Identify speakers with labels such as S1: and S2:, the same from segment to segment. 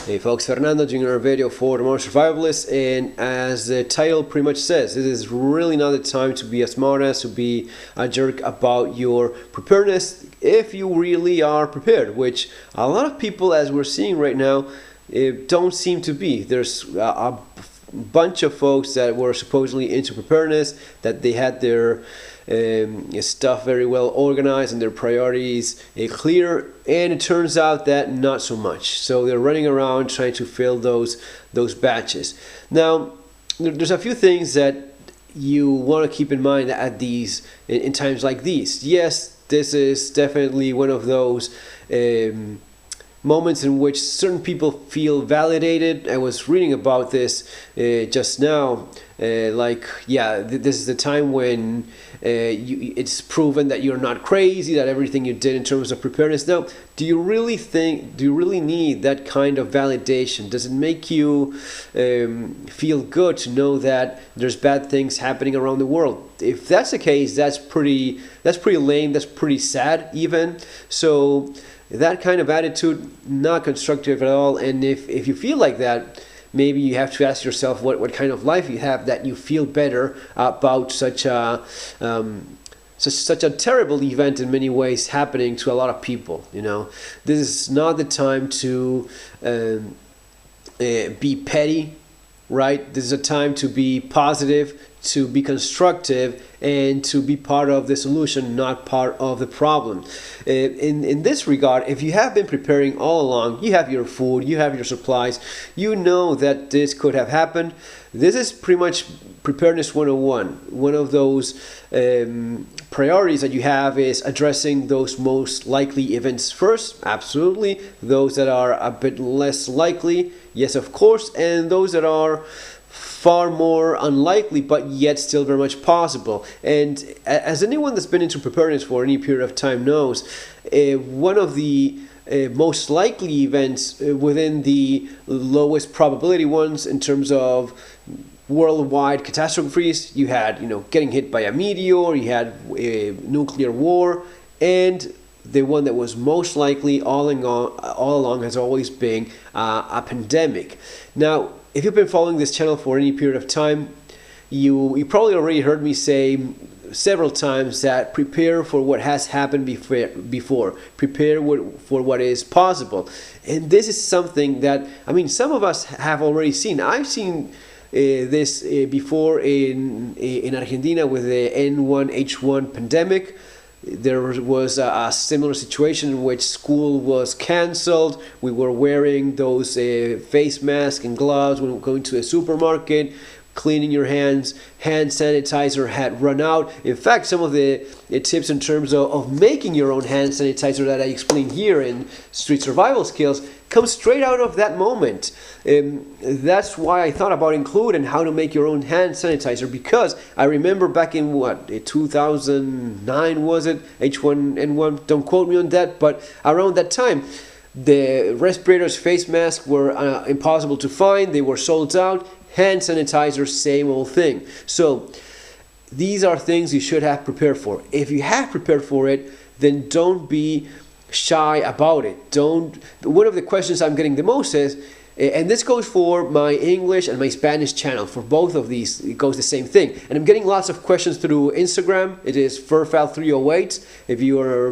S1: Hey folks, Fernando doing another video for the Modern Survivalist, and as the title pretty much says, this is really not the time to be a smartass, to be a jerk about your preparedness if you really are prepared, which a lot of people, as we're seeing right now, don't seem to be. There's a bunch of folks that were supposedly into preparedness, that they had their stuff very well organized and their priorities clear, and it turns out that not so much. So they're running around trying to fill those batches. Now, there's a few things that you want to keep in mind at in times like these. Yes, this is definitely one of those moments in which certain people feel validated. I was reading about this just now. This is the time when it's proven that you're not crazy, that everything you did in terms of preparedness. Now, do you really need that kind of validation? Does it make you feel good to know that there's bad things happening around the world? If that's the case, that's pretty lame, that's pretty sad even. So that kind of attitude, not constructive at all. And if you feel like that, maybe you have to ask yourself what kind of life you have, that you feel better about such a terrible event in many ways happening to a lot of people. You know, this is not the time to be petty, right? This is a time to be positive, to be constructive, and to be part of the solution, not part of the problem. In this regard, if you have been preparing all along, you have your food, you have your supplies, you know that this could have happened. This is pretty much Preparedness 101. One of those priorities that you have is addressing those most likely events first, absolutely. Those that are a bit less likely, yes, of course, and those that are far more unlikely, but yet still very much possible. And as anyone that's been into preparedness for any period of time knows, one of the most likely events within the lowest probability ones in terms of worldwide catastrophes, you had, getting hit by a meteor, you had a nuclear war, and the one that was most likely all along has always been a pandemic. Now, if you've been following this channel for any period of time, you probably already heard me say several times that prepare for what has happened before. Prepare for what is possible. And this is something that, some of us have already seen. I've seen this before in Argentina with the N1H1 pandemic. There was a similar situation in which school was canceled. We were wearing those face masks and gloves when we were going to the supermarket, cleaning your hands. Hand sanitizer had run out. In fact, some of the tips in terms of making your own hand sanitizer that I explained here in Street Survival Skills come straight out of that moment. That's why I thought about including how to make your own hand sanitizer, because I remember back in 2009 was it, H1N1, don't quote me on that, but around that time the respirators, face masks were impossible to find, they were sold out. Hand sanitizer, same old thing. So these are things you should have prepared for. If you have prepared for it, then don't be shy about it. One of the questions I'm getting the most is, and this goes for my English and my Spanish channel, for both of these it goes the same thing, and I'm getting lots of questions through Instagram. It is furfal308. If you are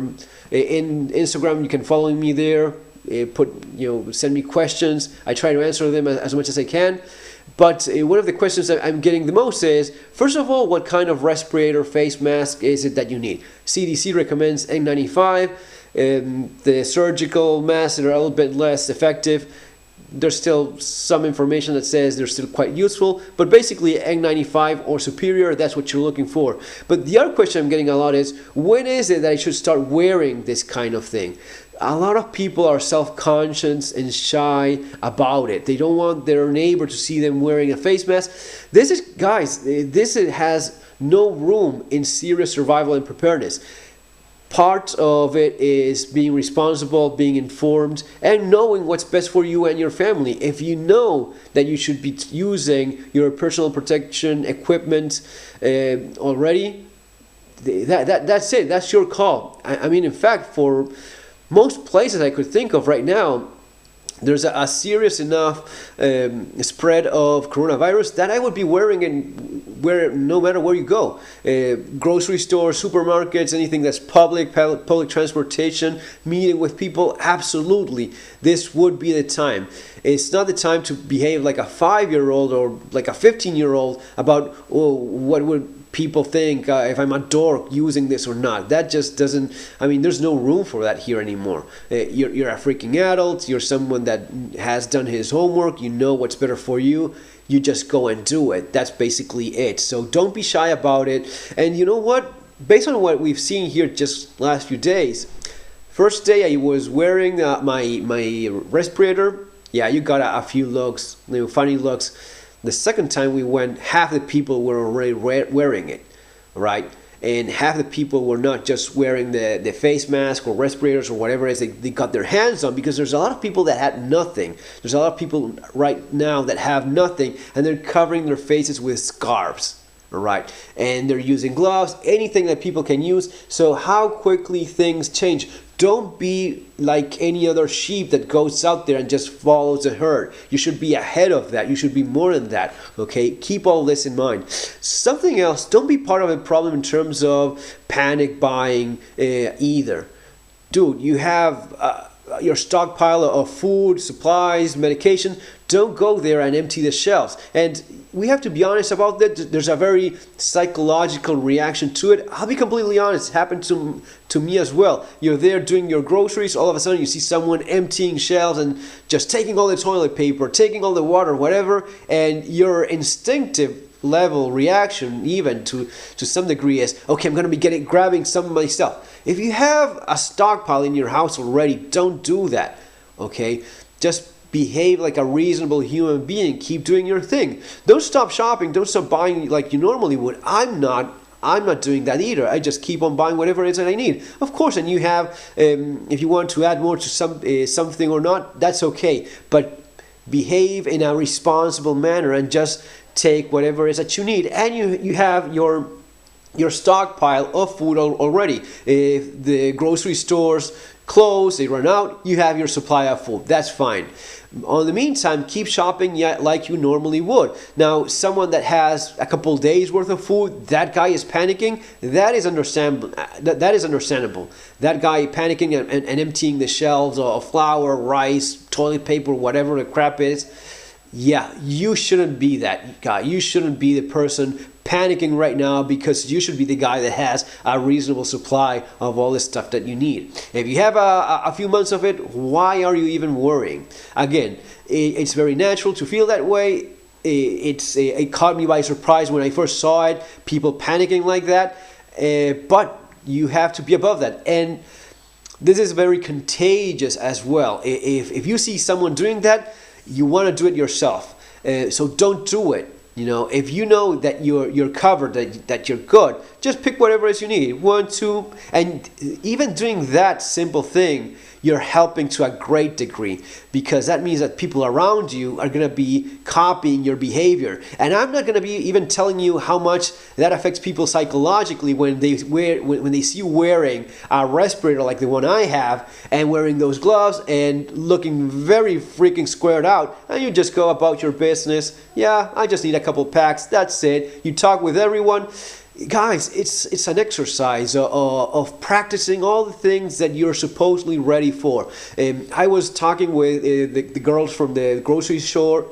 S1: in Instagram, you can follow me there, send me questions. I try to answer them as much as I can. But one of the questions that I'm getting the most is, first of all, what kind of respirator, face mask is it that you need? CDC recommends N95. The surgical masks that are a little bit less effective, there's still some information that says they're still quite useful, but basically N95 or superior, that's what you're looking for. But the other question I'm getting a lot is, when is it that I should start wearing this kind of thing? A lot of people are self-conscious and shy about it. They don't want their neighbor to see them wearing a face mask. This has no room in serious survival and preparedness. Part of it is being responsible, being informed, and knowing what's best for you and your family. If you know that you should be using your personal protection equipment already, that's it. That's your call. In fact, for most places I could think of right now, there's a serious enough spread of coronavirus that I would be wearing it no matter where you go. Grocery stores, supermarkets, anything that's public transportation, meeting with people, absolutely. This would be the time. It's not the time to behave like a 5-year-old or like a 15-year-old about, oh, what would people think if I'm a dork using this or not. That just doesn't, I mean, there's no room for that here anymore. You're a freaking adult. You're someone that has done his homework. You know what's better for you. You just go and do it. That's basically it. So don't be shy about it. And you know what? Based on what we've seen here just last few days, first day I was wearing my respirator. Yeah, you got a few looks, funny looks. The second time we went, half the people were already wearing it, right? And half the people were not just wearing the face mask or respirators or whatever it is they got their hands on, because there's a lot of people that had nothing. There's a lot of people right now that have nothing, and they're covering their faces with scarves, all right? And they're using gloves, anything that people can use. So how quickly things change. Don't be like any other sheep that goes out there and just follows the herd. You should be ahead of that. You should be more than that. Okay? Keep all this in mind. Something else, don't be part of a problem in terms of panic buying either. Dude, you have your stockpile of food, supplies, medication. Don't go there and empty the shelves. And we have to be honest about that. There's a very psychological reaction to it. I'll be completely honest. It happened to me as well. You're there doing your groceries. All of a sudden you see someone emptying shelves and just taking all the toilet paper, taking all the water, whatever. And your instinctive level reaction, even to some degree, is, okay, I'm going to be grabbing some of my stuff. If you have a stockpile in your house already, don't do that. Okay? Just behave like a reasonable human being. Keep doing your thing. Don't stop shopping. Don't stop buying like you normally would. I'm not doing that either. I just keep on buying whatever it is that I need. Of course, and you have, if you want to add more to something or not, that's okay. But behave in a responsible manner and just take whatever it is that you need. And you have your stockpile of food already. If the grocery stores close, they run out, you have your supply of food. That's fine. In the meantime, keep shopping like you normally would. Now, someone that has a couple days worth of food, that guy is panicking. That is understandable. That is understandable. That guy panicking and emptying the shelves of flour, rice, toilet paper, whatever the crap is. Yeah, you shouldn't be that guy. You shouldn't be the person panicking right now, because you should be the guy that has a reasonable supply of all the stuff that you need. If you have a few months of it, why are you even worrying? Again, it's very natural to feel that way. It caught me by surprise when I first saw it, people panicking like that, but you have to be above that. And this is very contagious as well. If you see someone doing that, you want to do it yourself. So don't do it. You know, if you know that you're covered, that you're good, just pick whatever it is you need. 1, 2, and even doing that simple thing, you're helping to a great degree, because that means that people around you are going to be copying your behavior. And I'm not going to be even telling you how much that affects people psychologically when they see you wearing a respirator like the one I have, and wearing those gloves and looking very freaking squared out, and you just go about your business. Yeah, I just need a couple packs. That's it. You talk with everyone. Guys, it's an exercise of practicing all the things that you're supposedly ready for. I was talking with the girls from the grocery store.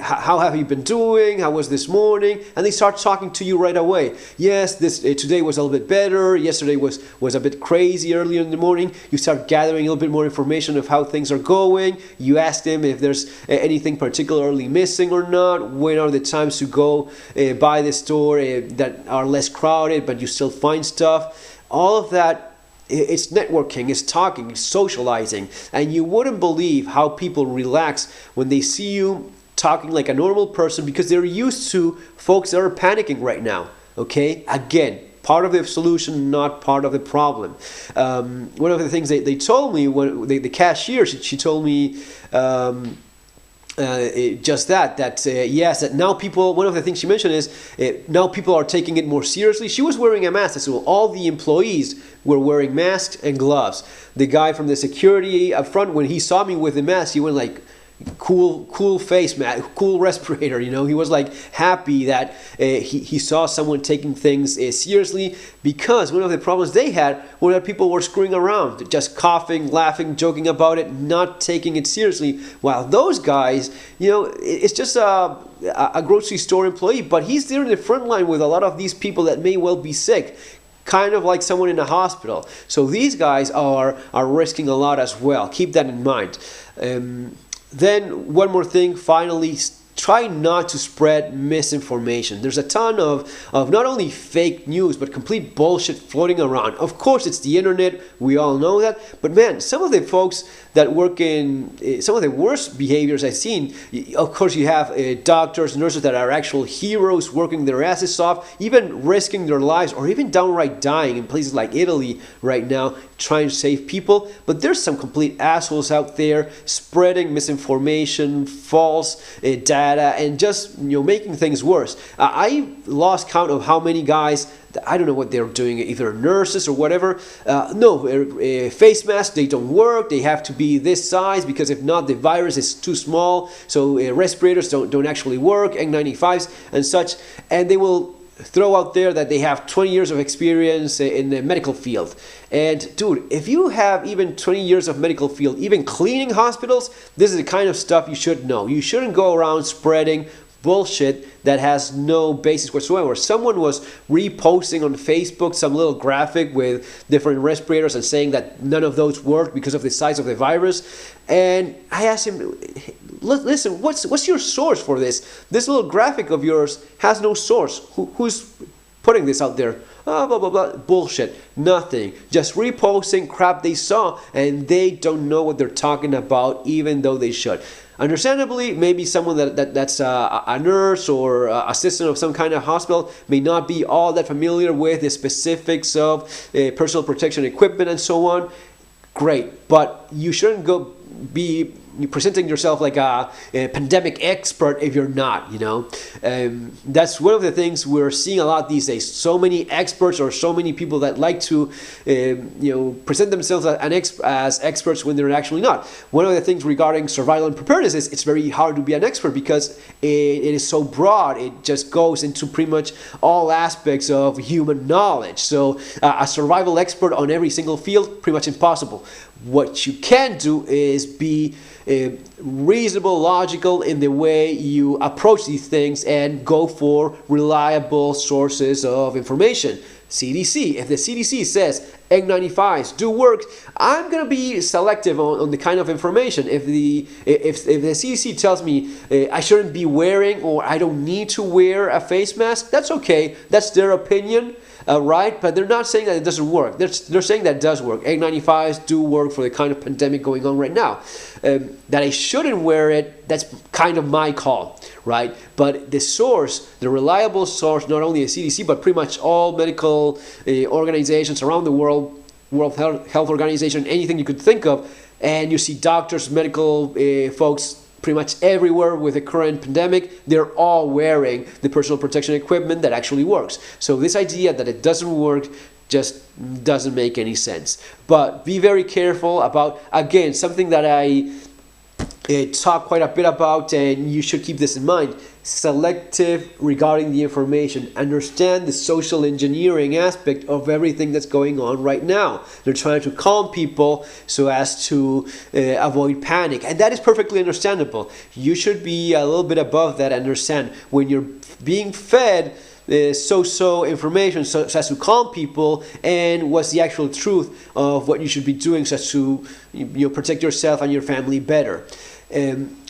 S1: How have you been doing? How was this morning? And they start talking to you right away. Yes, today was a little bit better. Yesterday was a bit crazy earlier in the morning. You start gathering a little bit more information of how things are going. You ask them if there's anything particularly missing or not. When are the times to go by the store that are less crowded, but you still find stuff. All of that, it's networking, it's talking, it's socializing. And you wouldn't believe how people relax when they see you talking like a normal person, because they're used to folks that are panicking right now. Okay? Again, part of the solution, not part of the problem. One of the things they told me, when the cashier, she told me, just that yes, that now people, one of the things she mentioned is now people are taking it more seriously. She was wearing a mask, so all the employees were wearing masks and gloves. The guy from the security up front, when he saw me with the mask, he went like, cool face, man, cool respirator, he was like happy that he saw someone taking things seriously, because one of the problems they had was that people were screwing around, just coughing, laughing, joking about it, not taking it seriously, while those guys, it's just a grocery store employee, but he's there in the front line with a lot of these people that may well be sick, kind of like someone in a hospital. So these guys are risking a lot as well. Keep that in mind. Then one more thing, finally, try not to spread misinformation. There's a ton of not only fake news, but complete bullshit floating around. Of course, it's the internet. We all know that. But man, some of the folks that work in some of the worst behaviors I've seen, of course, you have doctors, nurses that are actual heroes working their asses off, even risking their lives or even downright dying in places like Italy right now, trying to save people. But there's some complete assholes out there spreading misinformation, false data, and just making things worse. I lost count of how many guys, I don't know what they're doing, either nurses or whatever. Face masks, they don't work. They have to be this size because if not, the virus is too small. So respirators don't actually work, N95s and such. And they will throw out there that they have 20 years of experience in the medical field. And dude, if you have even 20 years of medical field, even cleaning hospitals, this is the kind of stuff you should know. You shouldn't go around spreading bullshit that has no basis whatsoever. Someone was reposting on Facebook some little graphic with different respirators and saying that none of those worked because of the size of the virus. And I asked him, listen, what's your source for this? This little graphic of yours has no source. Who's putting this out there? Blah, blah, blah. Bullshit. Nothing. Just reposting crap they saw, and they don't know what they're talking about, even though they should. Understandably, maybe someone that's a nurse or assistant of some kind of hospital may not be all that familiar with the specifics of personal protection equipment and so on. Great, but you shouldn't go be presenting yourself like a pandemic expert if you're not, That's one of the things we're seeing a lot these days. So many experts or so many people that like to, present themselves as experts when they're actually not. One of the things regarding survival and preparedness is it's very hard to be an expert because it is so broad. It just goes into pretty much all aspects of human knowledge. So a survival expert on every single field, pretty much impossible. What you can do is be reasonable, logical in the way you approach these things and go for reliable sources of information. CDC, if the CDC says N95s do work, I'm going to be selective on the kind of information. If the CDC tells me I shouldn't be wearing or I don't need to wear a face mask, that's okay. That's their opinion. Right? But they're not saying that it doesn't work. They're saying that it does work. N95s do work for the kind of pandemic going on right now. That I shouldn't wear it, that's kind of my call, right? But the source, the reliable source, not only the CDC, but pretty much all medical organizations around the world, World Health Organization, anything you could think of, and you see doctors, medical folks, pretty much everywhere with the current pandemic, they're all wearing the personal protection equipment that actually works. So this idea that it doesn't work just doesn't make any sense. But be very careful about, again, something that I talk quite a bit about, and you should keep this in mind. Selective regarding the information. Understand the social engineering aspect of everything that's going on right now. They're trying to calm people so as to avoid panic, and that is perfectly understandable. You should be a little bit above that. Understand when you're being fed so information so as to calm people, and what's the actual truth of what you should be doing so as to protect yourself and your family better.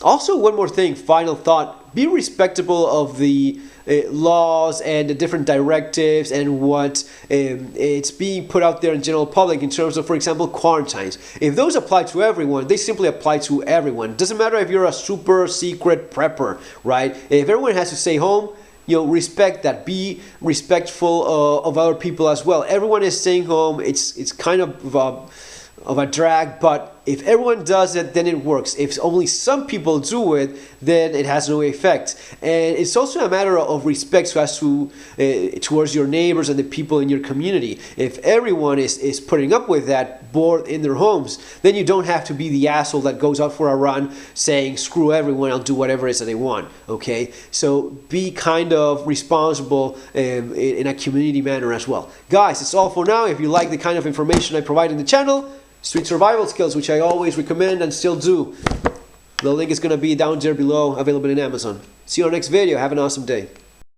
S1: Also, one more thing, final thought, be respectable of the laws and the different directives and what it's being put out there in general public in terms of, for example, quarantines. If those apply to everyone, they simply apply to everyone. It doesn't matter if you're a super secret prepper, right? If everyone has to stay home, respect that. Be respectful of other people as well. Everyone is staying home. It's kind of a drag, but If everyone does it, then it works. If only some people do it, then it has no effect. And it's also a matter of respect as to towards your neighbors and the people in your community. If everyone is putting up with that board in their homes, then you don't have to be the asshole that goes out for a run saying, screw everyone, I'll do whatever it is that they want. Okay? So be kind of responsible in a community manner as well. Guys, it's all for now. If you like the kind of information I provide in the channel, street survival skills, which I always recommend and still do, the link is going to be down there below, available in Amazon. See you on the next video. Have an awesome day.